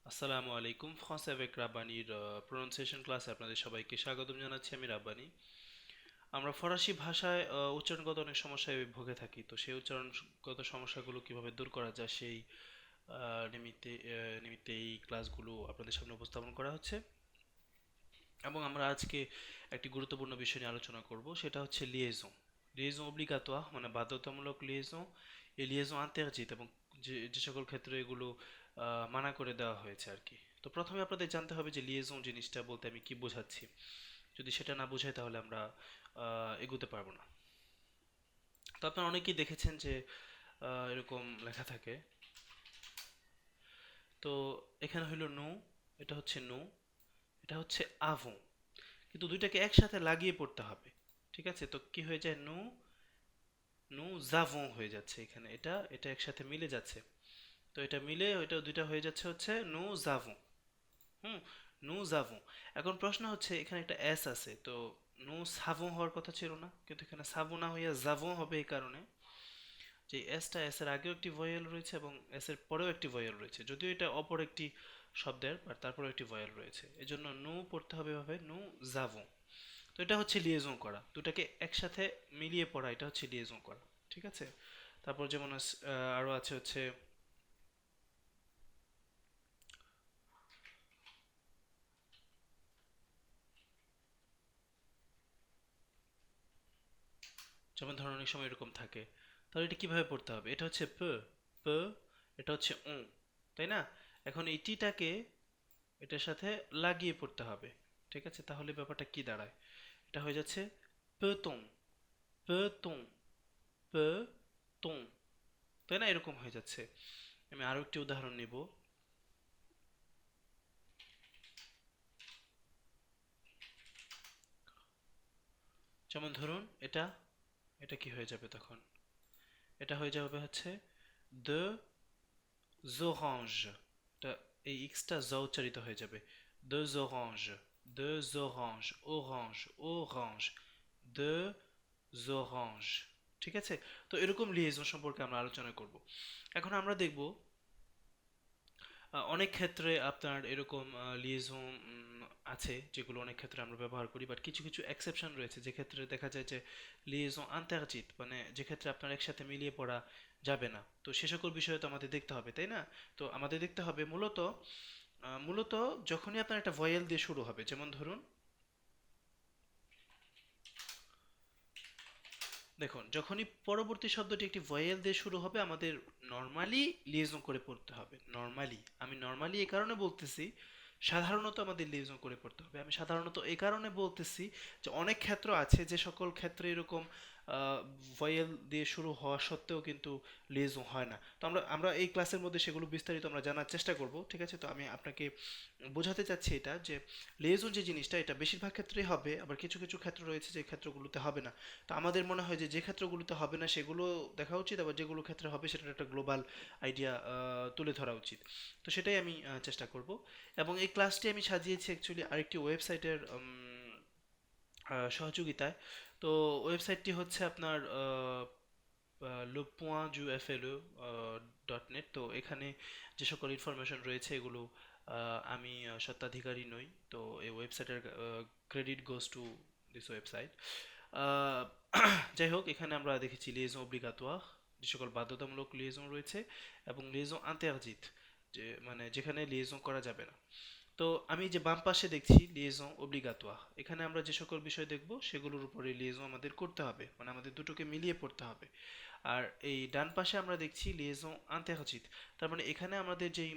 আসসালামু আলাইকুম France avec রাব্বানির pronunciation ক্লাসে আপনাদের সবাইকে স্বাগতম জানাচ্ছি আমি রাব্বানি। আমরা ফরাসি ভাষায় উচ্চারণগত অনেক সমস্যায় ভুগে থাকি, তো সেই উচ্চারণগত সমস্যাগুলো কিভাবে দূর করা যায় সেই নিমিত্তে এই ক্লাসগুলো আপনাদের সামনে উপস্থাপন করা হচ্ছে। এবং আমরা আজকে একটি গুরুত্বপূর্ণ বিষয় নিয়ে আলোচনা করব, সেটা হচ্ছে লিয়েজন। লিয়েজন অব্লিগাতোয়া মানে বাধ্যতামূলক লিয়েজন, এই লিয়েজন ইন্টারজিট, এবং যে যে সকল ক্ষেত্রে এগুলো মানা করে দেওয়া হয়েছে আর কি। তো প্রথমে আপনাদের জানতে হবে যে লিয়েজন জিনিসটা বলতে আমি কি বোঝাচ্ছি। যদি সেটা না বোঝাই তাহলে আমরা এগোতে পারবো না। তো আপনারা অনেকেই দেখেছেন যে এরকম লেখা থাকে। তো এখানে হলো নো, এটা হচ্ছে নো, এটা হচ্ছে আভো, কিন্তু দুইটাকে একসাথে লাগিয়ে পড়তে হবে। ঠিক আছে, তো কি হয়ে যায়, নু নু জাভন হয়ে যাচ্ছে, এখানে এটা এটা একসাথে মিলে যাচ্ছে। তো এটা মিলে ওইটা দুইটা হয়ে যাচ্ছে হচ্ছে নু জাভন। হুম, নু জাভন। এখন প্রশ্ন হচ্ছে এখানে একটা এস আছে, তো নু সাভন হওয়ার কথা ছিল না, কিন্তু এখানে সাভন না হইয়া জাভন হবে এই কারণে যে এসটা এস এর আগেও একটি ভয়েল রয়েছে এবং এস এর পরেও একটি ভয়েল রয়েছে, যদিও এটা অপর একটি শব্দের, বাট তারপরেও একটি ভয়েল রয়েছে, এজন্য নু পড়তে হবে এভাবে, নু জাভন। তো এটা হচ্ছে লিয়েজন করা, দুটাকে একসাথে মিলিয়ে পড়া, এটা হচ্ছে লিয়েজন করা। ঠিক আছে, তারপর যেমন আরো আছে হচ্ছে, যেমন ধরুন অনেক সময় এরকম থাকে, তাহলে এটা কিভাবে পড়তে হবে, এটা হচ্ছে প, প, এটা হচ্ছে তাই না? এখন এই টিটাকে এটার সাথে লাগিয়ে পড়তে হবে। ঠিক আছে, তাহলে ব্যাপারটা কি দাঁড়ায়, এটা হয়ে যাচ্ছে পেতন, পেতন, পেতন, তাই না? এরকম হয়ে যাচ্ছে। আমি আরো একটি উদাহরণ নিব। যেমন ধরুন এটা, এটা কি হয়ে যাবে তখন, এটা হয়ে যাবে হচ্ছে de orange, এটা এই এক্সটা জ উচ্চারিত হয়ে যাবে, deux oranges, deux oranges, orange, orange, deux oranges। ঠিক আছে, তো এরকম লিয়েজন সম্পর্কে আমরা আলোচনা করব। এখন আমরা দেখব অনেক ক্ষেত্রে আপনার এরকম লিয়েজন আছে যেগুলো অনেক ক্ষেত্রে আমরা ব্যবহার করি, বাট কিছু কিছু এক্সেপশন রয়েছে যে ক্ষেত্রে দেখা যায় যে লিয়েজন আন্তর্জাতিক, মানে যে ক্ষেত্রে আপনার একসাথে মিলিয়ে পড়া যাবে না। তো সে সকল বিষয়ে তো আমাদের দেখতে হবে, তাই না? তো আমাদের দেখতে হবে মূলত যখনই আপনার একটা ভয়েল দিয়ে শুরু হবে, যেমন ধরুন দেখুন, যখনই পরবর্তী শব্দটি একটি ভয়েল দিয়ে শুরু হবে আমাদের নর্মালি লিয়েজন করে পড়তে হবে। নর্মালি, আমি নর্মালি এই কারণে বলতেছি, সাধারণত আমাদের লিয়েজন করে পড়তে হবে। আমি সাধারণত এই কারণে বলতেছি যে অনেক ক্ষেত্র আছে যে সকল ক্ষেত্রে এরকম ভয়েল দিয়ে শুরু হওয়া সত্ত্বেও কিন্তু লিয়েজন হয় না। তো আমরা আমরা এই ক্লাসের মধ্যে সেগুলো বিস্তারিত আমরা জানার চেষ্টা করব। ঠিক আছে, তো আমি আপনাকে বোঝাতে চাচ্ছি এটা যে লিয়েজন যে জিনিসটা এটা বেশিরভাগ ক্ষেত্রেই হবে, আবার কিছু কিছু ক্ষেত্র রয়েছে যে ক্ষেত্রগুলোতে হবে না। তো আমাদের মনে হয় যে যে ক্ষেত্রগুলোতে হবে না সেগুলো দেখা উচিত, আবার যেগুলো ক্ষেত্রে হবে সেটার একটা গ্লোবাল আইডিয়া তুলে ধরা উচিত। তো সেটাই আমি চেষ্টা করব। এবং এই ক্লাসটি আমি সাজিয়েছি অ্যাকচুয়ালি আরেকটি ওয়েবসাইটের সহযোগিতায়। তো ওয়েবসাইটটি হচ্ছে আপনার le point du FLE .net। তো এখানে যে সকল ইনফরমেশন রয়েছে এগুলো আমি স্বত্বাধিকারী নই, তো এই ওয়েবসাইটের credit goes to this website. আহ, যাই হোক, এখানে আমরা দেখেছি লিয়েজন অব্লিগাtoire, যে সকল বাধ্যতামূলক লিয়েজন রয়েছে, এবং লিয়েজন ইন্টারজিট, যে মানে যেখানে লিয়েজন করা যাবে না। তো আমি যে বাম পাশে দেখছি লিয়েজন অব্লিগাtoire, এখানে আমরা যে সকল বিষয় দেখব সেগুলোর উপরে লিয়েজন আমাদের করতে হবে, মানে আমাদের দুটোকে মিলিয়ে পড়তে হবে। আর এই ডান পাশে আমরা দেখছি লিয়েজন ইন্টারজিট, তার মানে এখানে আমাদের যেই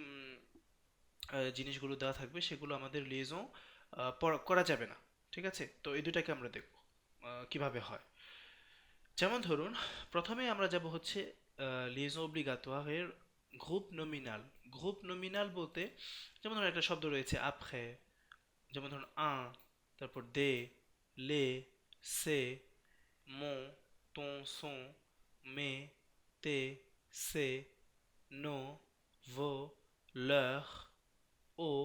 জিনিসগুলো দেওয়া থাকবে সেগুলো আমাদের লিয়েজন করা যাবে না। ঠিক আছে, তো এই দুটাকে আমরা দেখব কিভাবে হয়। যেমন ধরুন প্রথমে আমরা যাব হচ্ছে লিয়েজন অব্লিগাtoire এর গ্রুপ নমিনাল। গ্রুপ নমিনাল বলতে যেমন ধরুন একটা শব্দ রয়েছে après, যেমন ধরুন un, তারপর des, les, c'est, mon, ton, son, mes, tes, c'est, nos, vos, leur, au,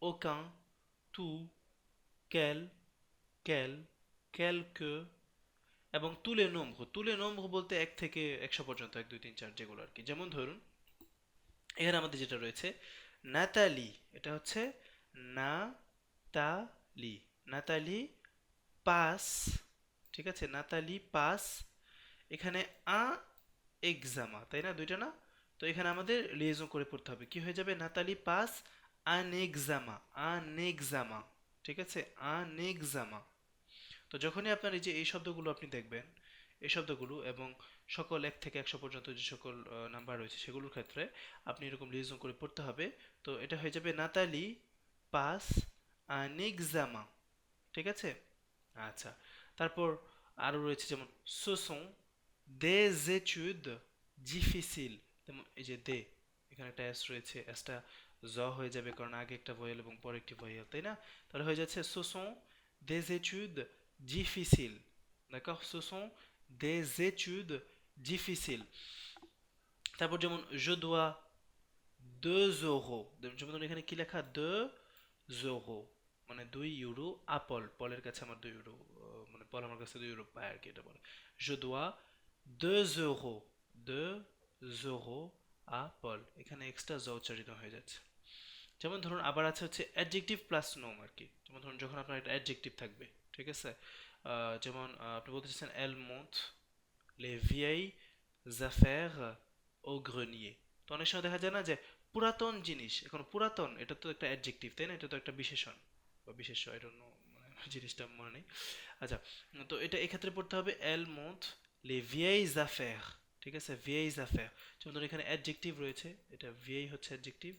aucun, tout, quel, quel, quelque, এবং তুলে নম্র। তুলে নম্র বলতে এক থেকে 100 পর্যন্ত, 1 2 3 4 যেগুলো আর কি। যেমন ধরুন এখানে আমাদের যেটা রয়েছে নাতালি, এটা হচ্ছে নাতালি, নাতালি পাস, ঠিক আছে, নাতালি পাস, এখানে আ এক্সামা, তাই না, দুইটা না? তো এখানে আমাদের লিয়েজন করে পড়তে হবে, কি হয়ে যাবে, নাতালি পাস আন এক্সামা, আন এক্সামা, ঠিক আছে, আন এক্সামা। তো যখনই আপনার এই যে এই শব্দগুলো আপনি দেখবেন, এই শব্দগুলো এবং সকল 1 থেকে 100 পর্যন্ত যে সকল নাম্বার রয়েছে সেগুলোর ক্ষেত্রে আপনি এরকম লিয়েজন করে পড়তে হবে। তো এটা হয়ে যাবে নাতালি পাস আন এক্সামা, ঠিক আছে। আচ্ছা, তারপর আরো রয়েছে যেমন ce sont des études difficiles, যেমন এই যে দে, এখানে একটা এস রয়েছে, এসটা জ হয়ে যাবে কারণ আগে একটা ভয়েল এবং পরে একটি ভয়েল, তাই না? তাহলে হয়ে যাচ্ছে ce sont des études difficiles, d'accord, ce sont des études difficiles। তারপর যেমন je dois 2 euros, যেমন ধরুন এখানে কি লেখা 2 euros, মানে 2 ইউরো আপল, পলের কাছে আমার 2 ইউরো, মানে পল আমার কাছে 2 ইউরো পায় আর কি, এটা বলে je dois 2 euros, 2 euros à Paul, এখানে এক্সট্রা জ উচ্চারিত হয়ে যাচ্ছে। যেমন ধরুন আবার আছে হচ্ছে অ্যাডজেক্টিভ প্লাস নোম আর কি, যেমন ধরুন যখন আপনার একটা অ্যাডজেক্টিভ থাকবে, ঠিক আছে, যেমন আপনি বলতে চাচ্ছেন elle monte les vieilles affaires au grenier। তো অনেক সময় দেখা যায় না যে পুরাতন জিনিস, এখন পুরাতন এটা তো একটা অ্যাডজেক্টিভ, তাই না, এটা তো একটা বিশেষণ বা বিশেষ্য, আই ডোন্ট নো, মানে জিনিসটা মনে নেই। আচ্ছা, তো এটা এক্ষেত্রে পড়তে হবে elle monte les vieilles affaires, ঠিক আছে, vieilles affaires। যেমন ধরুন এখানে অ্যাডজেক্টিভ রয়েছে, এটা vieille হচ্ছে অ্যাডজেক্টিভ,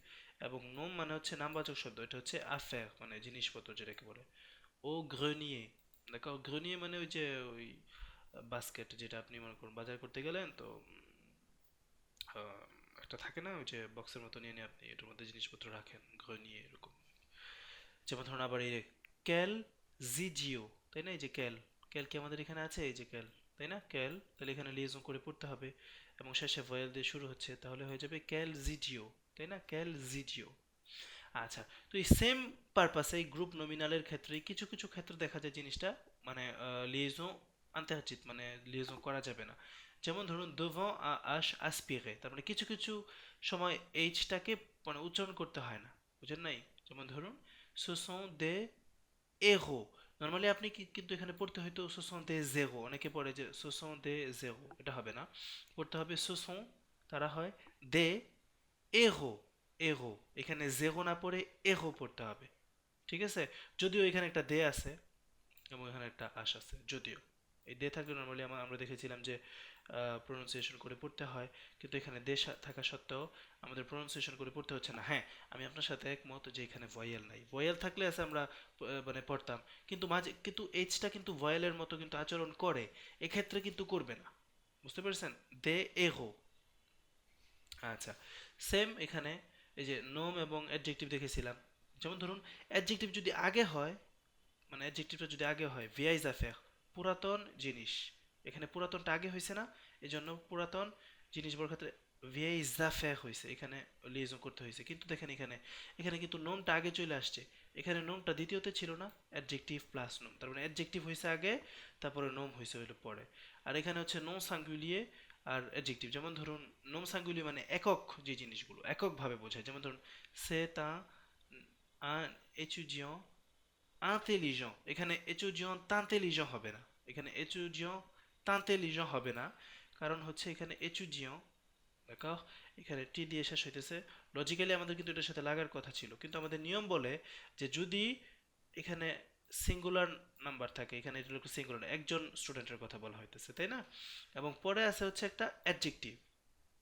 এবং নোম মানে হচ্ছে নামবাচক শব্দ, এটা হচ্ছে affaire মানে জিনিসপত্র যেটাকে বলে। ও grenier, দেখো grenier মানে ওই যে ওই বাস্কেট, যেটা আপনি মনে করুন বাজার করতে গেলেন তো আহ, একটা থাকে না ওই যে বক্সের মতো নিয়ে নিয়ে আপনি এটার মধ্যে জিনিসপত্র রাখেন, grenier এরকম। যেমন ধরুন আবার এই ক্যাল জিজিও, তাই না, এই যে ক্যাল, ক্যাল কি আমাদের এখানে আছে, এই যে ক্যাল, তাই না, ক্যাল, তাহলে এখানে লিয়েজন করে পড়তে হবে এবং শেষে ভয়েল দিয়ে শুরু হচ্ছে, তাহলে হয়ে যাবে ক্যাল জিজিও, তাই না, ক্যাল জিজিও। আচ্ছা, তো এই সেম পারপাসে এই গ্রুপ নমিনালের ক্ষেত্রে কিছু কিছু ক্ষেত্রে দেখা যায় জিনিসটা মানে লিয়েজন আন্তর্জাতিক, মানে লিয়েজন করা যাবে না। যেমন ধরুন devant à h aspiré, তার মানে কিছু কিছু সময় এইচটাকে মানে উচ্চারণ করতে হয় না, বুঝেন নাই? যেমন ধরুন ce sont des héros, normally আপনি কিন্তু এখানে পড়তে হয়তো ce sont des zéros, অনেকে পড়ে যে ce sont des zéros, এটা হবে না, পড়তে হবে ce sont, তারা হয় des এরো, এরো, এখানে জেরো না পড়ে এরো পড়তে হবে, ঠিক আছে। যদিও এখানে একটা দে আছে এবং এখানে একটা আশ আছে, যদিও এই দে থাকলে নর্মালি আমরা দেখেছিলাম যে প্রোনাউন্সিয়েশন করে পড়তে হয়, কিন্তু এখানে দে থাকা সত্ত্বেও আমাদের প্রোনাউন্সিয়েশন করে পড়তে হচ্ছে না। হ্যাঁ, আমি আপনার সাথে একমত যে এখানে ভয়েল নাই, ভয়েল থাকলে আছে আমরা মানে পড়তাম, কিন্তু মাঝে কিন্তু এইচটা কিন্তু ভয়েলের মতো কিন্তু আচরণ করে, এক্ষেত্রে কিন্তু করবে না, বুঝতে পেরেছেন, দে এগো। আচ্ছা, সেম এখানে এই যে নোম এবং অ্যাডজেক্টিভ দেখেছিলাম, যেমন ধরুন অ্যাডজেক্টিভ যদি আগে হয়, মানে অ্যাডজেক্টিভটা যদি আগে হয় ভিয়াইজ অ্যাফেয়ার, পুরাতন জিনিস, এখানে পুরাতনটা আগে হয়েছে না, এই জন্য পুরাতন জিনিস বলার ক্ষেত্রে ভিয়াইজ অ্যাফেয়ার হয়েছে, এখানে লিয়েজন করতে হয়েছে। কিন্তু দেখেন এখানে, এখানে কিন্তু নোমটা আগে চলে আসছে, এখানে নোমটা দ্বিতীয়তে ছিল না, অ্যাডজেক্টিভ প্লাস নোম, তার মানে অ্যাডজেক্টিভ হয়েছে আগে, তারপরে নোম হয়েছে হইলো পরে। আর এখানে হচ্ছে নোম সাঙ্গুলিয়ে আর অ্যাডজেক্টিভ, যেমন ধরুন নোম সাঙ্গুলিয়ে মানে একক, যে জিনিসগুলো এককভাবে বোঝায়, যেমন ধরুন c'est un étudiant intelligent, এখানে étudiant intelligent হবে না, এখানে étudiant intelligent হবে না, কারণ হচ্ছে এখানে étudiant, দেখো এখানে টি দিয়ে শেষ হইতেছে, লজিক্যালি আমাদের কিন্তু এটার সাথে লাগার কথা ছিল, কিন্তু আমাদের নিয়ম বলে যে যদি এখানে সিঙ্গুলার নাম্বার থাকে, এখানে এটা হলো সিঙ্গুলার, একজন স্টুডেন্টের কথা বলা হইতেছে, তাই না, এবং পরে আছে হচ্ছে একটা অ্যাডজেক্টিভ,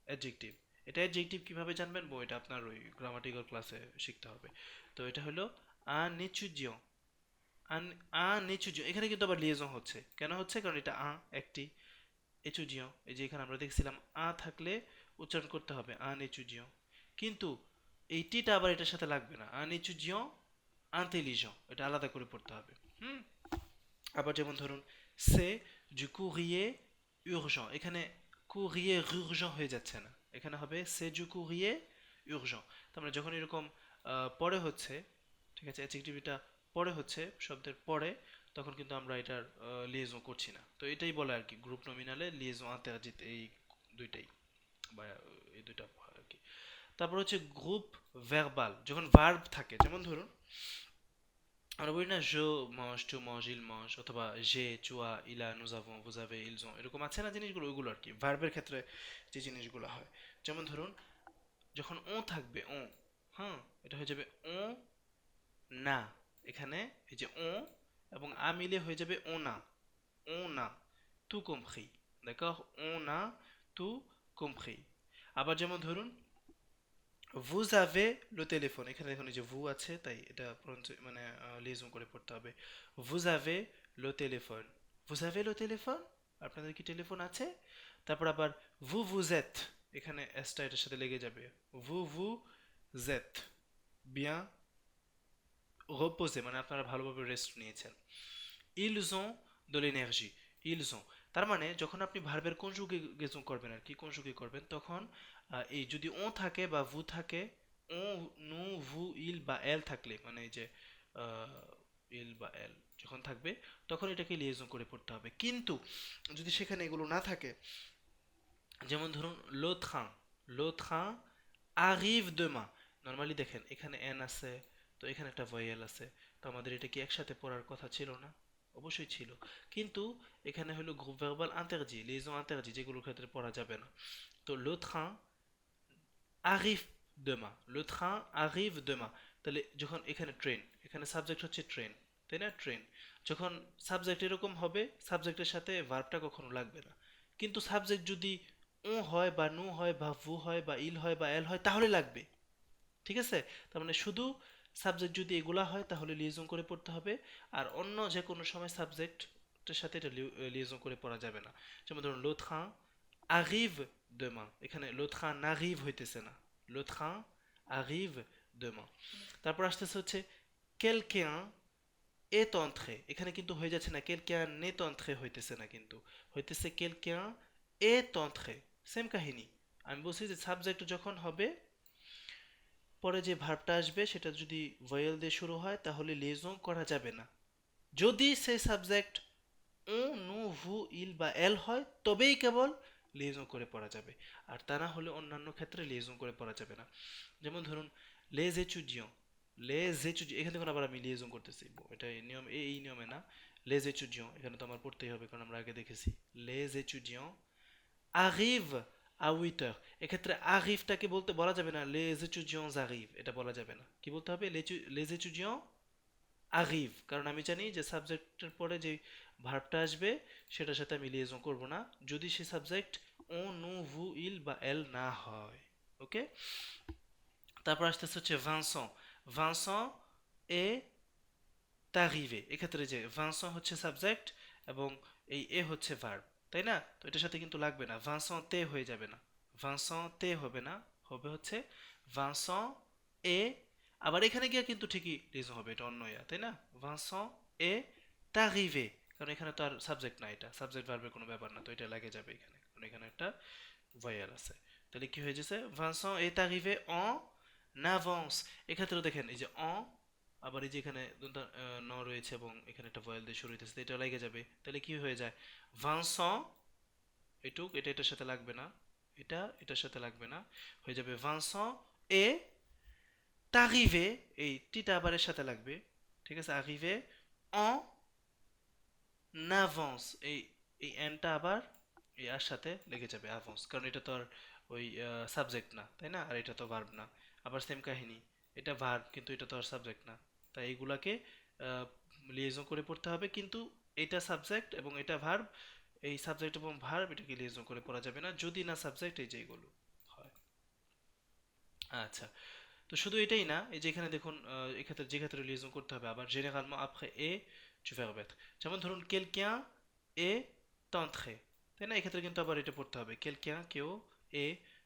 অ্যাডজেক্টিভ, এটা অ্যাডজেক্টিভ কিভাবে জানবেন, এটা আপনার ওই গ্রামাটিক্যাল ক্লাসে শিখতে হবে। তো এটা হলো un étudiant, un étudiant, এখানে কিন্তু আবার লিয়েজন হচ্ছে, কেন হচ্ছে, কারণ এটা একটি এচুজিও, এই যে এখানে আমরা দেখছিলাম থাকলে উচ্চারণ করতে হবে আন এচুজিও, কিন্তু এই টিটা আবার এটার সাথে লাগবে না, আন এচুজিও ইন্টেলিজেন্ট, এটা আলাদা করে পড়তে হবে। হুম, আবার যেমন ধরুন সে du courrier urgent, এখানে courrier urgent হয়ে যাচ্ছে না, এখানে হবে সে du courrier urgent। তার মানে যখন এরকম পরে হচ্ছে, ঠিক আছে, অ্যাডজেক্টিভটা পরে হচ্ছে শব্দের পরে, তখন কিন্তু আমরা এটার লিয়েজন করছি না। তো এটাই বলে আর কি গ্রুপ নমিনালে লিয়েজন আন্তে আজিত, এই দুইটাই বা এই দুইটা হয় আর কি। তারপর হচ্ছে গ্রুপ ভার্বাল, যখন ভার্ব থাকে, যেমন ধরুন আমরা বলি না je mange, tu manges, il mange, অথবা j'ai, tu as, il a, nous avons, vous avez, ils ont, এরকম আছে না জিনিসগুলো, ওইগুলো আর কি ভার্বের ক্ষেত্রে যে জিনিসগুলো হয়। যেমন ধরুন যখন ও থাকবে ও, হ্যাঁ, এটা হয়ে যাবে ও না, এখানে এই যে ও এবং আ মিলে হয়ে যাবে ও না, ও না, tout compris, d'accord, on a tout compris। আবার যেমন ধরুন vous avez le téléphone, এখানে দেখুন এই যে vous আছে তাই এটা মানে লিজন করে পড়তে হবে। vous avez le téléphone, vous avez le téléphone, আপনাদের কি টেলিফোন আছে? তারপর আবার vous êtes, এখানে এসটা এটার সাথে লেগে যাবে, vous êtes bien reposé, মানে আপনারা ভালোভাবে রেস্ট নিয়েছেন। ils ont de l'énergie, ils ont, তার মানে যখন আপনি ভার্বের কনজুগেশন করবেন আর কি, কনজুগে করবেন তখন এই যদি ও থাকে বা ভু থাকে, ও, নু, ভু, ইল বা এল থাকলে, মানে এই যে ইল বা এল যখন থাকবে তখন এটাকে লিয়েজন করে পড়তে হবে। কিন্তু যদি সেখানে এগুলো না থাকে, যেমন ধরুন লো ট্রান, লো ট্রান arrive demain, নর্মালি দেখেন এখানে এন আছে, তো এখানে একটা ভয়েল আছে, তো আমাদের এটা কি একসাথে পড়ার কথা ছিল না? অবশ্যই ছিল। কিন্তু এখানে হলো গ্রুপ ভার্বাল ইন্টারজি, লিয়েজন ইন্টারজি, যেগুলোর ক্ষেত্রে পড়া যাবে না। তো লো ট্রান arrive demain, le train arrive demain, তাহলে যখন এখানে ট্রেন, এখানে সাবজেক্ট হচ্ছে ট্রেন, তাই না, ট্রেন, যখন সাবজেক্ট এরকম হবে সাবজেক্টের সাথে ভার্বটা কখনো লাগবে না। কিন্তু সাবজেক্ট যদি ও হয় বা নু হয় বা ভু হয় বা ইল হয় বা এল হয় তাহলে লাগবে, ঠিক আছে? তার মানে শুধু সাবজেক্ট যদি এগুলা হয় তাহলে লিয়েজন করে পড়তে হবে, আর অন্য যে কোনো সময় সাবজেক্টের সাথে এটা লিয়েজন করে পড়া যাবে না। যেমন ধরুন লো ট্রান arrive demain, এখানে লো ট্রান n'arrive হইতেছে না, লো ট্রান arrive demain। তারপর আসতেছে হচ্ছে quelqu'un est entré, এখানে কিন্তু হয়ে যাচ্ছে না quelqu'un n'est entré, হইতেছে না, কিন্তু হইতেছে quelqu'un est entré, সেম কাহিনী। আমি বলছি যে সাবজেক্ট যখন হবে পরে যে ভার্বটা আসবে সেটা যদি ভয়েল দিয়ে শুরু হয় তাহলে লিয়েজন করা যাবে না। যদি সেই সাবজেক্ট ও, নু, ভু, ইল বা এল হয় তবেই কেবল লিয়েজন করে পড়া যাবে, আর তা না হলে অন্যান্য ক্ষেত্রে লিয়েজন করে পড়া যাবে না। যেমন ধরুন লেজ এচুডিয়ন, লেজ এচুডিয়ন, এখানে দেখুন আবার আমি লিয়েজন করতেছি, এটা এই নিয়ম, এই নিয়মে না, লেজ এচুডিয়ন এখানে তো আমার পড়তেই হবে কারণ আমরা আগে দেখেছি। লেজ এচুডিয়ন arrive à 8 heures, এক্ষেত্রে arriveটাকে বলতে বলা যাবে না les étudiants arrivent, এটা বলা যাবে না, কি বলতে হবে les étudiants arrivent, কারণ আমি জানি যে সাবজেক্টের পরে যে ভার্বটা আসবে সেটার সাথে আমি লিয়েজন করব না যদি সে সাবজেক্ট ও, নু, ভু, ইল বা এল না হয়। ওকে, তারপর আসতেছে হচ্ছে ভানসন, ভানসন এ arrivé, এক্ষেত্রে যে ভানসন হচ্ছে সাবজেক্ট এবং এই এ হচ্ছে ভার্ব, তাই না? তো এটার সাথে কিন্তু লাগবে না, ভানসন তে হয়ে যাবে না, ভানসন তে হবে না, হবে হচ্ছে ভানসন এ, আবার এখানে গিয়ে কিন্তু ঠিকই লিজন হবে, এটা অন্য ইয়া, তাই না? ভানসন এ arrivé, কারণ এখানে তো আর সাবজেক্ট না, এটা সাবজেক্ট ভার্বের কোনো ব্যাপার না, তো এটা লাগে যাবে এখানে, কারণ এখানে একটা ভয়েল আছে। তাহলে কি হয়ে যাচ্ছে, ভানসন est arrivé en avance, এক্ষেত্রেও দেখেন এই যে en, আবার এই যে এখানে ন রয়েছে এবং এখানে একটা ভয়েল দিয়ে শুরু হইতেছে, এটা লেগে যাবে, তাহলে কি হয়ে যায়, ভানসন, এটা এটার সাথে লাগবে না, এটা এটার সাথে লাগবে না, হয়ে যাবে ভানসন এ arrivé, এই টিটা আবার এর সাথে লাগবে, ঠিক আছে, arrivé en avance, এই এনটা আবার এই আর সাথে লেগে যাবে avance, কারণ এটা তো আর ওই সাবজেক্ট না, তাই না, আর এটা তো ভার্ব না। আবার সেম কাহিনী, এটা ভার্ব কিন্তু এটা তো আর সাবজেক্ট না, তাই এইগুলাকে লিয়েজন করে পড়তে হবে, কিন্তু এটা সাবজেক্ট এবং এটা ভার্ব, এই সাবজেক্ট এবং ভার্ব এটাকে লিয়েজন করে পড়া যাবে না যদি না সাবজেক্ট এই যে এইগুলো হয়। আচ্ছা, তো শুধু এটাই না, এই যে এখানে দেখুন এক্ষেত্রে যে ক্ষেত্রে লিয়েজন করতে হবে আবার জেনারেলমা après et du verbe être, যেমন ধরুন quelqu'un est entré, তাই না, এক্ষেত্রে কিন্তু আবার এটা পড়তে হবে quelqu'un কেউ এ,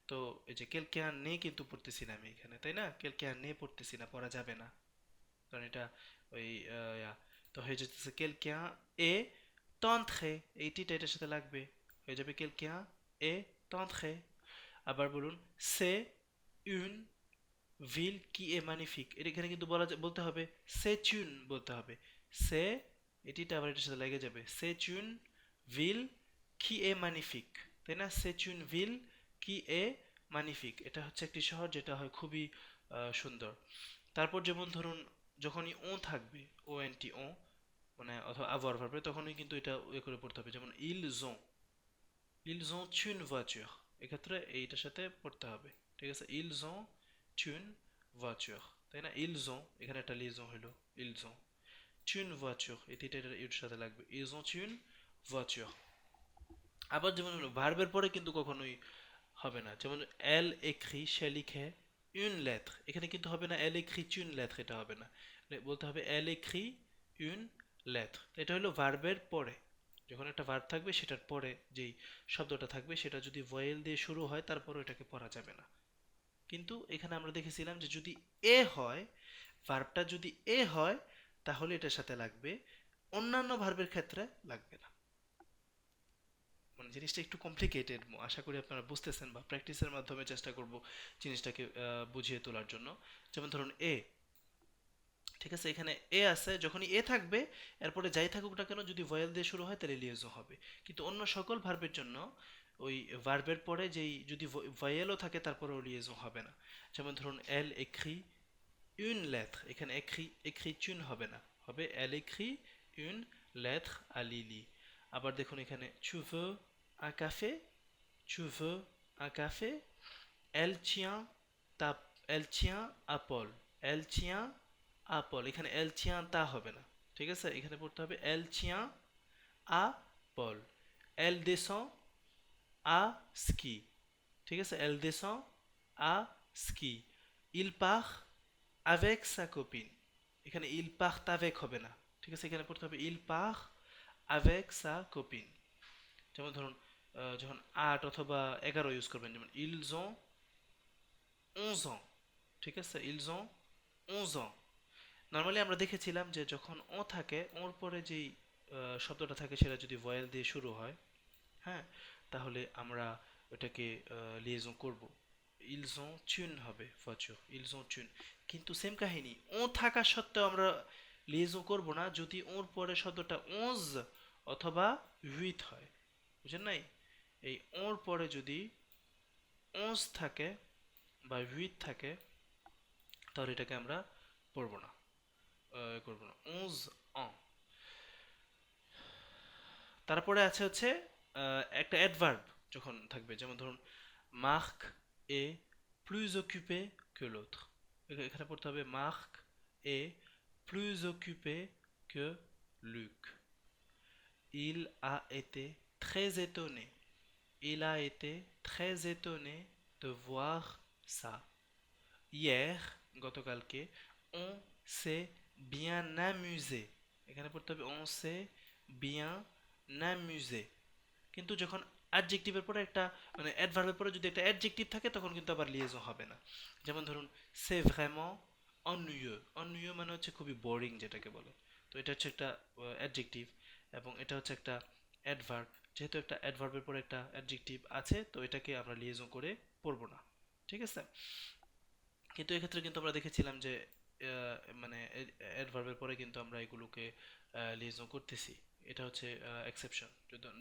তো এই যে quelqu'un n'est কিন্তু পড়তেছি না আমি এখানে, তাই না, quelqu'un n'est পড়তেছি না, পড়া যাবে না, কারণ এটা ওই তো হয়ে যেতেছে quelqu'un est entré, এই টিটা এটার সাথে লাগবে, হয়ে যাবে quelqu'un est entré। আবার বলুন c'est une ville qui est magnifique, এটা এখানে কিন্তু বলতে হবে c'est une, বলতে হবে সে, এটিটা আবার এটার সাথে লেগে যাবে c'est une ville qui est magnifique, তাই না, c'est une ville qui est মানিফিক, এটা হচ্ছে একটি শহর যেটা হয় খুবই সুন্দর। তারপর যেমন ধরুন যখনই ও থাকবে, ও এন টি ও, মানে অথবা avoir ভার্বে, তখনই কিন্তু এটা ইয়ে করে পড়তে হবে, যেমন ils ont une voiture, এক্ষেত্রে এইটার সাথে পড়তে হবে। ঠিক আছে, ils ont une voiture, তাই না? ils ont, এখানে একটা liaison হলো, ils ont une voiture, এই তিনটা এর সাথে লাগবে, ils ont une voiture। আবার যেমন ভার্বের পরে কিন্তু কখনোই হবে না, যেমন elle écrit, সে লিখে, une lettre, এখানে কিন্তু হবে না elle écrit une lettre, এটা হবে না, বলতে হবে elle écrit une lettre। তো এটা হলো ভার্বের পরে, যখন একটা ভার্ব থাকবে সেটার পরে যেই শব্দটা থাকবে সেটা যদি ভয়েল দিয়ে শুরু হয় তারপরে এটাকে পড়া যাবে না। কিন্তু এখানে আমরা দেখেছিলাম যে যদি এ হয়, ভার্বটা যদি এ হয় তাহলে এটার সাথে লাগবে, অন্যান্য ভার্বের ক্ষেত্রে লাগবে না। মানে জিনিসটা একটু কমপ্লিকেটেড, আশা করি আপনারা বুঝতেছেন, বা প্র্যাকটিসের মাধ্যমে চেষ্টা করব জিনিসটাকে বুঝিয়ে তোলার জন্য। যেমন ধরুন এ, ঠিক আছে, এখানে এ আছে, যখনই এ থাকবে এরপরে যাই থাকুক না কেন যদি ভয়েল দিয়ে শুরু হয় তাহলে লিয়েজো হবে। কিন্তু অন্য সকল ভার্বের জন্য ওই ভার্বের পরে যেই যদি ভয়েলও থাকে তারপরেও লিয়েজো হবে না। যেমন ধরুন এল এক্রি une lettre, এখানে écrit une হবে না, হবে elle écrit une lettre à Lily। আবার দেখুন এখানে tu veux un café, tu veux un café, elle tient ta, elle tient à Paul, elle tient à Paul, এখানে elle tient তা হবে না, ঠিক আছে, এখানে পড়তে হবে elle tient à Paul। elle descend à ski, ঠিক আছে, elle descend à ski। il part avec sa copine, এখানে il part avec হবে না, ঠিক আছে, এখানে পড়তে হবে il part avec sa copine। যেমন ধরুন যখন ৮ অথবা ১১ ইউজ করবেন, যেমন ils ont 11 ans, ঠিক আছে, ils ont 11 ans। নর্মালি আমরা দেখেছিলাম যে যখন ও থাকে, ওর পরে যেই শব্দটা থাকে সেটা যদি ভয়েল দিয়ে শুরু হয়, হ্যাঁ, তাহলে আমরা ওটাকে লিয়েজন করব, ils ont une হবে voiture, ils ont une। কিন্তু সেম কাহিনী, ও থাকা সত্ত্বেও আমরা লিয়েজন করব না যদি ওর পরে শব্দটা 11 অথবা 8 হয়, বুঝেন নাই? এই ওর পরে যদি 11 থাকে বা 8 থাকে তাহলে এটাকে আমরা পড়ব না, করব না 11 ans। তারপরে আছে হচ্ছে একটা অ্যাডভার্ব যখন থাকবে, যেমন ধরুন মার্ক এ প্লুজ occupé que l'autre, এখানে পড়তে হবে mark A প্লুজ occupé que Luc। il a été très étonné, il a été très étonné de voir ça hier, গতকালকে, on s'est bien amusé, এখানে পড়তে হবে on s'est bien amusé। কিন্তু যখন অ্যাডজেক্টিভের পরে একটা, মানে অ্যাডভার্বের পরে যদি একটা অ্যাডজেক্টিভ থাকে তখন কিন্তু আবার লিয়েজো হবে না। যেমন ধরুন সে ভ্রামো ennuyeux, ennuyeux মানে হচ্ছে খুবই বোরিং যেটাকে বলে, তো এটা হচ্ছে একটা অ্যাডজেক্টিভ এবং এটা হচ্ছে একটা অ্যাডভার্ব। যেহেতু একটা অ্যাডভার্বের পরে একটা অ্যাডজেক্টিভ আছে তো এটাকে আমরা লিয়েজো করে পড়বো না, ঠিক আছে। কিন্তু এক্ষেত্রে কিন্তু আমরা দেখেছিলাম যে মানে অ্যাডভার্বের পরে কিন্তু আমরা এগুলোকে লিয়েজো করতেছি, এটা হচ্ছে এক্সেপশন,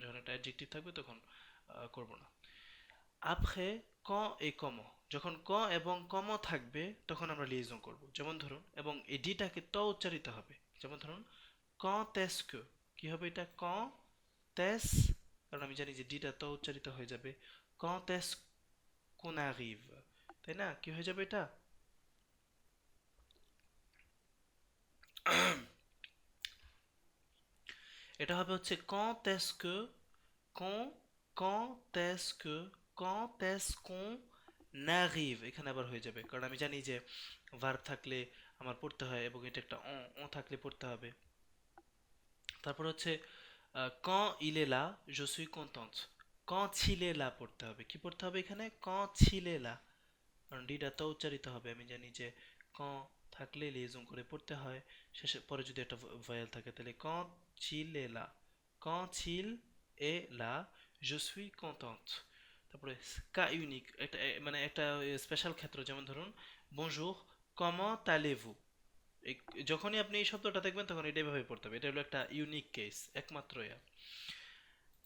যখন একটা অ্যাডজেক্টিভ থাকবে তখন করব না। après quand et comment, যখন ক এবং কম থাকবে তখন আমরা লিয়েজন করব, যেমন ধরুন, এবং এই ডিটাকে ত উচ্চারিত হবে, যেমন ধরুন quand est-ce que, কি হবে এটা quand est, কারণ আমি জানি যে ডিটা ত উচ্চারিত হয়ে যাবে, quand est-ce qu'on arrive, তাই না, কি হয়ে যাবে এটা, এটা হবে হচ্ছে quand est-ce que, quand, quand est-ce que, quand est-ce qu'on arrive, এখানে আবার হয়ে যাবে, কারণ আমি জানি যে ভার্ব থাকলে আমার পড়তে হয় এবং এটা একটা ও থাকলে পড়তে হবে। তারপর হচ্ছে quand il est là je suis contente, quand il est là পড়তে হবে, কি পড়তে হবে এখানে quand il est là, কারণ ডিটা তো উচ্চারিত হবে, আমি জানি যে quand থাকলে লিয়েজন করে পড়তে হয়, শেষে পরে যদি একটা ভয়েল থাকে তাহলে quand il est là, quand il est là je suis contente। তারপরে cas unique, একটা মানে একটা স্পেশাল ক্ষেত্র, যেমন ধরুন bonjour comment allez-vous, যখনই আপনি এই শব্দটা দেখবেন তখন এটা এভাবে পড়তে হবে, এটা হলো একটা ইউনিক কেস, একমাত্র ইয়া।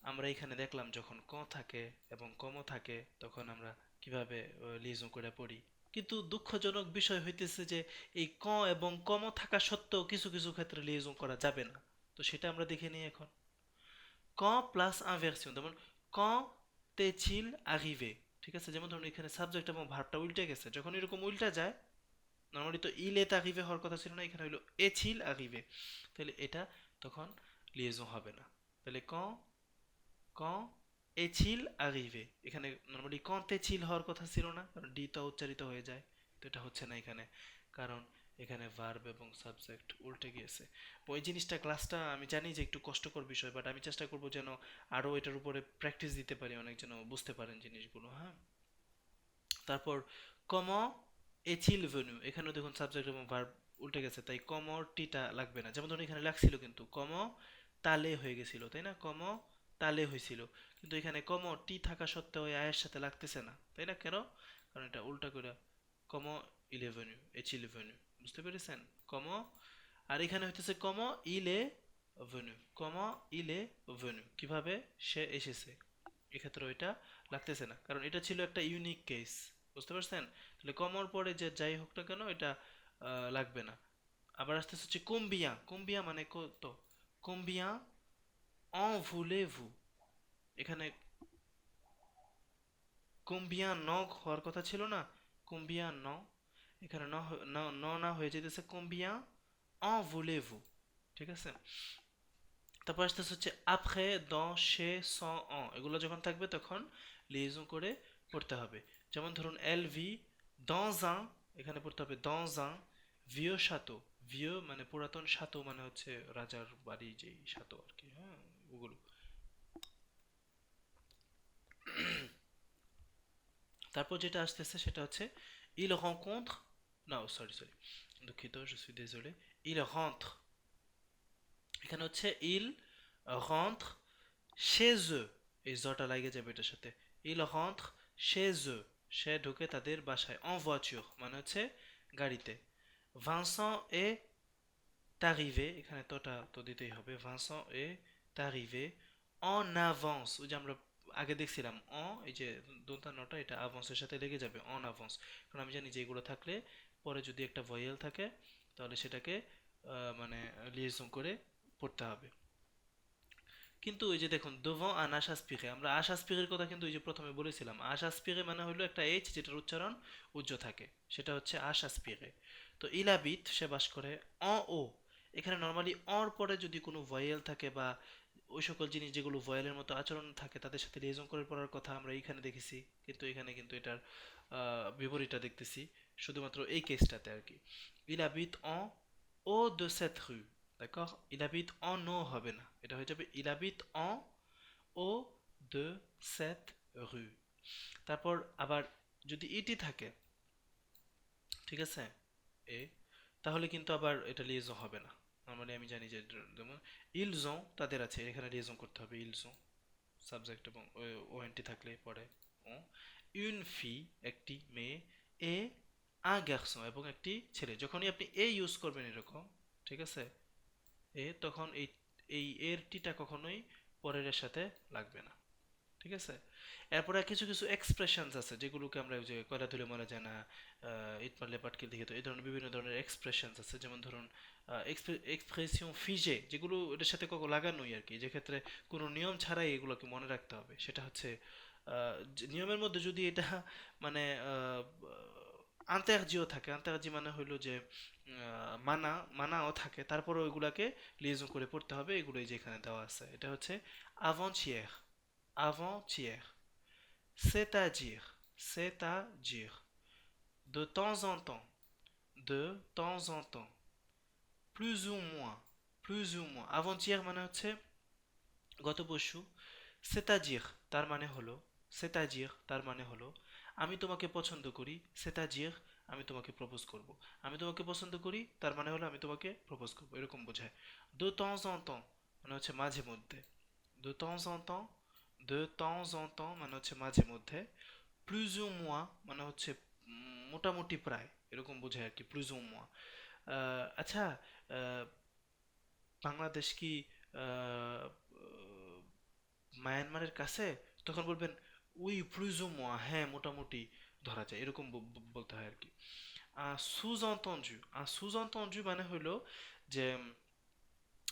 আমরা এখানে দেখলাম যখন ক থাকে এবং কম থাকে তখন আমরা কিভাবে লিয়েজন করে পড়ি। কিন্তু দুঃখজনক বিষয় হইতেছে যে এই ক এবং কম থাকা সত্ত্বেও কিছু কিছু ক্ষেত্রে লিয়েজন করা যাবে না। তো সেটা আমরা দেখে নিই এখন। quand প্লাস ইনভার্সন, যেমন quand est-il arrivé, ঠিক আছে? যেমন ধরুন এখানে সাবজেক্ট এবং ভার্বটা উল্টে গেছে, যখন এরকম উল্টা যায় নর্মালি তো ইল এত arrivé হওয়ার কথা ছিল না, এখানে হলো est-il arrivé, তাহলে এটা তখন লিয়েজন হবে না। তাহলে quand est-il arrivé, এখানে নর্মালি quand est-il হওয়ার কথা ছিল না, কারণ ডি তো উচ্চারিত হয়ে যায়, তো এটা হচ্ছে না এখানে, কারণ এখানে ভার্ব এবং সাবজেক্ট উল্টে গিয়েছে। ওই জিনিসটা ক্লাসটা আমি জানি যে একটু কষ্টকর বিষয়, বাট আমি চেষ্টা করব যেন আরো এটার উপরে প্র্যাকটিস দিতে পারি, অনেক যেন বুঝতে পারেন জিনিসগুলো, হ্যাঁ। তারপর কমো এচিল ভেনু, এখানেও দেখুন সাবজেক্ট এবং ভার্ব উল্টে গেছে, তাই কমো টিটা লাগবে না। যেমন ধরুন এখানে লাগছিল কিন্তু কমো তালে হয়ে গেছিল, তাই না? কমো তালে হয়েছিল, কিন্তু এখানে কমো টি থাকা সত্ত্বেও ওই আয়ের সাথে লাগতেছে না, তাই না? কেন? কারণ এটা উল্টা করে কমো ইলেভেনু এচিল ভেনু, বুঝতে পেরেছেন? কমো, আর এখানে হইতেছে কমো ইলে ভেনু, কমো ইলে ভেনু, কিভাবে সে এসেছে, এক্ষেত্রে ওইটা লাগতেছে না, কারণ এটা ছিল একটা ইউনিক কেস, বুঝতে পারছেন? তাহলে কমর পরে যে যাই হোক না কেন এটা লাগবে না। আবার আসতেছে হচ্ছে কোম্বিয়া, কোম্বিয়া মানে কত, কোম্বিয়া en voulez-vous, এখানে কোম্বিয়া ন হওয়ার কথা ছিল না, কোম্বিয়া ন, এখানে না হয়ে যেতেছে কোম্বিয়া en voulez-vous, ঠিক আছে? তারপর আসতেছে হচ্ছে après dans chez sans en, এগুলো যখন থাকবে তখন লিয়েজন করে পড়তে হবে। যেমন ধরুন elle vit dans un, এখানে পড়তে হবে dans un vieux château, vieux মানে পুরাতন, château মানে হচ্ছে রাজার বাড়ি, যেই château আর কি, হ্যাঁ ওগুলো। তারপর যেটা আসতেছে সেটা হচ্ছে il rencontre, non sorry sorry, দুঃখিত, je suis désolé, il rentre, এখানে হচ্ছে il rentre chez eux, এই জটা লাগে যাবে এটার সাথে, il rentre chez eux, সে ঢুকে তাদের বাসায়, en voiture মানে হচ্ছে গাড়িতে, Vincent est arrivé, এখানে তোটা তো দিতেই হবে, Vincent est arrivé en avance, ওই যে আমরা আগে দেখছিলাম এই যে দন্তান্নটা এটা আভান্সের সাথে লেগে যাবে, অন আভান্স, কারণ আমি জানি যে এগুলো থাকলে পরে যদি একটা ভয়েল থাকে তাহলে সেটাকে মানে লিয়েজন করে পড়তে হবে। কিন্তু ওই যে দেখুন devant un H aspiré, আমরা আশ আস্পিরের কথা কিন্তু ওই যে প্রথমে বলেছিলাম, আশ আস্পিরে মানে হলো একটা এইচ যেটার উচ্চারণ উজ্জ থাকে, সেটা হচ্ছে আশ আস্পিরে। তো ইলাবিত সে বাস করে en ও, এখানে নর্মালি অর পরে যদি কোনো ভয়েল থাকে বা ওই সকল জিনিস যেগুলো ভয়েলের মতো আচরণ থাকে তাদের সাথে লিয়েজন করে পড়ার কথা আমরা এইখানে দেখেছি, কিন্তু এখানে কিন্তু এটার বিপরীতটা দেখতেছি, শুধুমাত্র এই কেসটাতে আর কি। ইলাবিত en haut de cette rue, d'accord? Il habite en ও হবে না, এটা হয়ে যাবে il habite en haut de cette rue। তারপর আবার যদি ইটি থাকে, ঠিক আছে, এ, তাহলে কিন্তু আবার এটা লিয়েজন হবে না। নর্মালি আমি জানি যে যেমন ils ont তাদের আছে, এখানে লিয়েজন করতে হবে ils ont, সাবজেক্ট এবং ওএনটি থাকলে পরে ও, une fille একটি মেয়ে, এ un garçon এবং একটি ছেলে, যখনই আপনি এ ইউজ করবেন এরকম, ঠিক আছে, এ, তখন এই এই এর টিটা কখনোই পরের এর সাথে লাগবে না, ঠিক আছে? এরপরে কিছু কিছু এক্সপ্রেশনস আছে যেগুলোকে আমরা ওই যে কয়লা তুলে মারা যায় না, ইট মারলে পাটকেল দেখে, তো এই ধরনের বিভিন্ন ধরনের এক্সপ্রেশনস আছে, যেমন ধরুন এক্সপ্রেসিয়ন ফিজে, যেগুলো এটার সাথে কখনো লাগানোই আর কি, যে ক্ষেত্রে কোনো নিয়ম ছাড়াই এগুলোকে মনে রাখতে হবে, সেটা হচ্ছে নিয়মের মধ্যে যদি এটা মানে আন্তেরজিও থাকে, আন্তেরজি মানে হইলো যে মানাও থাকে, তারপরে ওইগুলাকে লিয়েজন করে পড়তে হবে, এগুলোই যেখানে দেওয়া আছে, এটা হচ্ছে avant-hier, avant-hier, c'est-à-dire, c'est-à-dire, de temps en temps, de temps en temps, plus ou moins, plus ou moins, avant-hier মানে হচ্ছে গত পরশু, c'est-à-dire তার মানে হলো, c'est-à-dire তার মানে হলো আমি তোমাকে পছন্দ করি, c'est-à-dire আমি তোমাকে প্রপোজ করব, আমি তোমাকে পছন্দ করি তার মানে হলো আমি তোমাকে প্রপোজ করব, এরকম বোঝায়। de temps en temps মানে হচ্ছে মাঝে মধ্যে, de temps en temps, de temps en temps মানে হচ্ছে মাঝে মধ্যে, plus ou moins মানে হচ্ছে মোটামুটি প্রায়, এরকম বোঝায় আর কি, plus ou moins। আচ্ছা, আহ, বাংলাদেশ কি আহ, মায়ানমারের কাছে? তখন বলবেন ওই plus ou moins, হ্যাঁ মোটামুটি ধরা যায় এরকম বলতে হয় আর কি। sous-entendu, sous-entendu মানে হলো যে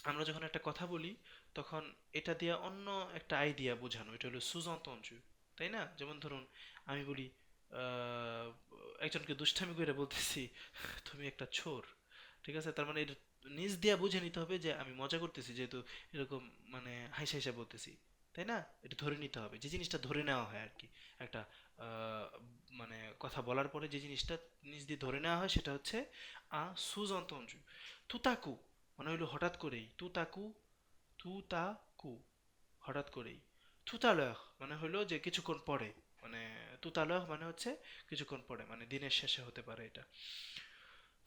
আমরা যখন একটা কথা বলি তখন এটা দিয়ে অন্য একটা আইডিয়া বোঝানো, এটা হলো সুজ-অন্তঞ্জু, তাই না? যেমন ধরুন আমি বলি আহ, একজনকে দুষ্টামি করে বলতেছি তুমি একটা চোর, ঠিক আছে? তার মানে এটা নিজ দিয়া বুঝে নিতে হবে যে আমি মজা করতেছি, যেহেতু এরকম মানে হাইসা হাইসা বলতেছি, তাই না? এটা ধরে নিতে হবে, যে জিনিসটা ধরে নেওয়া হয় আর কি। একটা আহ, মানে কথা বলার পরে যে জিনিসটা নিজ দিয়ে ধরে নেওয়া হয় সেটা হচ্ছে সুজ-অন্তঞ্জু। তুতাকু মানে হইলো হঠাৎ করেই, তুতাকু, তুতাকু হঠাৎ করেই। তুতালহ মানে হলো যে কিছুক্ষণ পরে, মানে তুতালহ মানে হচ্ছে কিছুক্ষণ পরে, মানে দিনের শেষে হতে পারে এটা।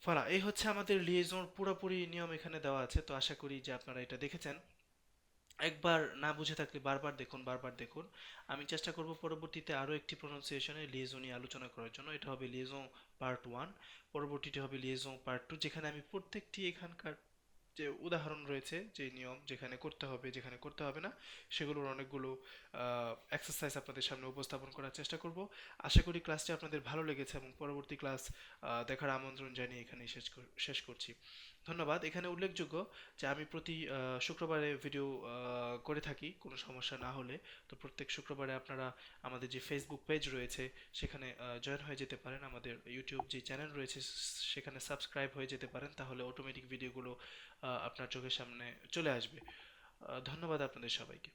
ফলা এই হচ্ছে আমাদের লিয়েজোর পুরোপুরি নিয়ম এখানে দেওয়া আছে, তো আশা করি যে আপনারা এটা দেখেছেন। একবার না বুঝে থাকলে বারবার দেখুন, বারবার দেখুন। আমি চেষ্টা করব পরবর্তীতে আরও একটি প্রনাউন্সিয়েশনে লিয়েজো নিয়ে আলোচনা করার জন্য। এটা হবে লিয়েজো পার্ট 1, পরবর্তীতে হবে লিয়েজো পার্ট 2, যেখানে আমি প্রত্যেকটি এখানকার যে উদাহরণ রয়েছে, যে নিয়ম যেখানে করতে হবে যেখানে করতে হবে না, সেগুলোর অনেকগুলো এক্সারসাইজ আপনাদের সামনে উপস্থাপন করার চেষ্টা করব। আশা করি ক্লাসটি আপনাদের ভালো লেগেছে এবং পরবর্তী ক্লাস দেখার আমন্ত্রণ জানিয়ে এখানেই শেষ করছি। ধন্যবাদ। এখানে উল্লেখযোগ্য যে আমি প্রতি শুক্রবারে ভিডিও করে থাকি কোনো সমস্যা না হলে। তো প্রত্যেক শুক্রবারে আপনারা আমাদের যে ফেসবুক পেজ রয়েছে সেখানে জয়েন হয়ে যেতে পারেন, আমাদের ইউটিউব যে চ্যানেল রয়েছে সেখানে সাবস্ক্রাইব হয়ে যেতে পারেন, তাহলে অটোমেটিক ভিডিওগুলো আপনার চোখের সামনে চলে আসবে। ধন্যবাদ আপনাদের সবাইকে।